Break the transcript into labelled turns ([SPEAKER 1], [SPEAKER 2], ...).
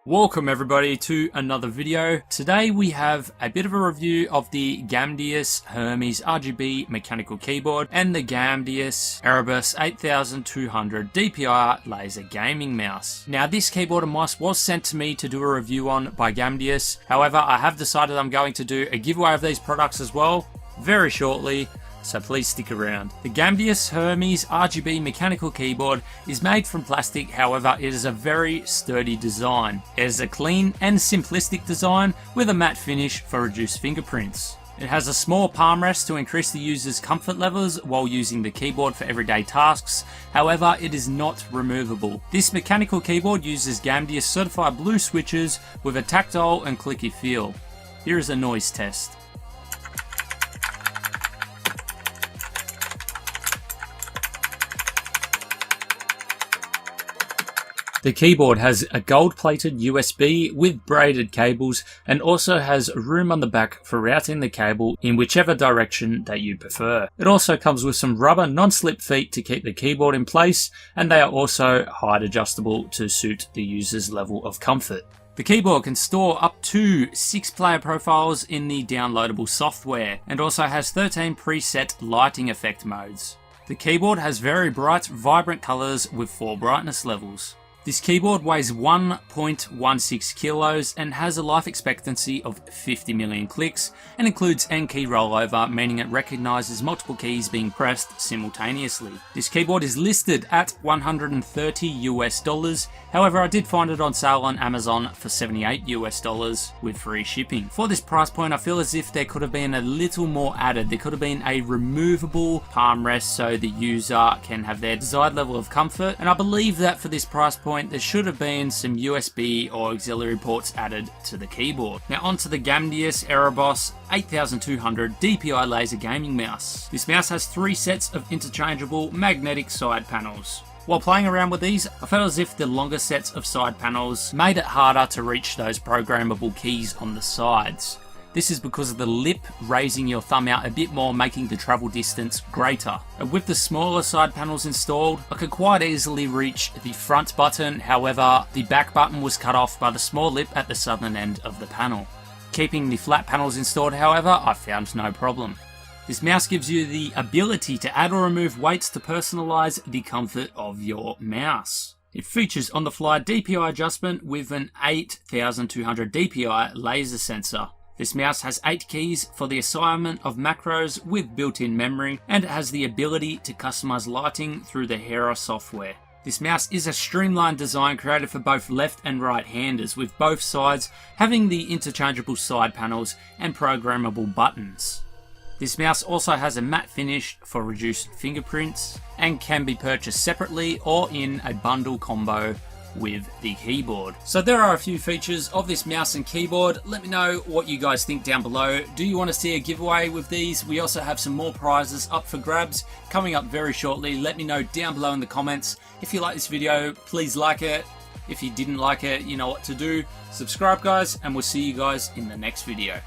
[SPEAKER 1] Welcome everybody to another video. Today we have a bit of a review of the Gamdias Hermes RGB mechanical keyboard and the Gamdias Erebos 8200 DPI laser gaming mouse. Now this keyboard and mouse was sent to me to do a review on by Gamdias. However, I have decided I'm going to do a giveaway of these products as well very shortly, so please stick around. The Gamdias Hermes RGB mechanical keyboard is made from plastic, however it is a very sturdy design. It is a clean and simplistic design with a matte finish for reduced fingerprints. It has a small palm rest to increase the user's comfort levels while using the keyboard for everyday tasks, however it is not removable. This mechanical keyboard uses Gamdias certified blue switches with a tactile and clicky feel. Here is a noise test. The keyboard has a gold-plated USB with braided cables and also has room on the back for routing the cable in whichever direction that you prefer. It also comes with some rubber non-slip feet to keep the keyboard in place, and they are also height adjustable to suit the user's level of comfort. The keyboard can store up to 6 player profiles in the downloadable software and also has 13 preset lighting effect modes. The keyboard has very bright, vibrant colours with 4 brightness levels. This keyboard weighs 1.16 kilos and has a life expectancy of 50 million clicks and includes N-key rollover, meaning it recognises multiple keys being pressed simultaneously. This keyboard is listed at $130 US, however I did find it on sale on Amazon for $78 US with free shipping. For this price point I feel as if there could have been a little more added. There could have been a removable palm rest so the user can have their desired level of comfort, and I believe that for this price point there should have been some USB or auxiliary ports added to the keyboard. Now onto the Gamdias Erebos 8200 DPI laser gaming mouse. This mouse has 3 sets of interchangeable magnetic side panels. While playing around with these, I felt as if the longer sets of side panels made it harder to reach those programmable keys on the sides. This is because of the lip raising your thumb out a bit more, making the travel distance greater. And with the smaller side panels installed, I could quite easily reach the front button, however the back button was cut off by the small lip at the southern end of the panel. Keeping the flat panels installed, however, I found no problem. This mouse gives you the ability to add or remove weights to personalise the comfort of your mouse. It features on-the-fly DPI adjustment with an 8200 DPI laser sensor. This mouse has 8 keys for the assignment of macros with built-in memory, and it has the ability to customize lighting through the Hera software. This mouse is a streamlined design created for both left and right handers, with both sides having the interchangeable side panels and programmable buttons. This mouse also has a matte finish for reduced fingerprints and can be purchased separately or in a bundle combo with the keyboard. So there are a few features of this mouse and keyboard. Let me know what you guys think down below. Do you want to see a giveaway with these? We also have some more prizes up for grabs coming up very shortly. Let me know down below in the comments. If you like this video, please like it. If you didn't like it, you know what to do. Subscribe guys, and we'll see you guys in the next video.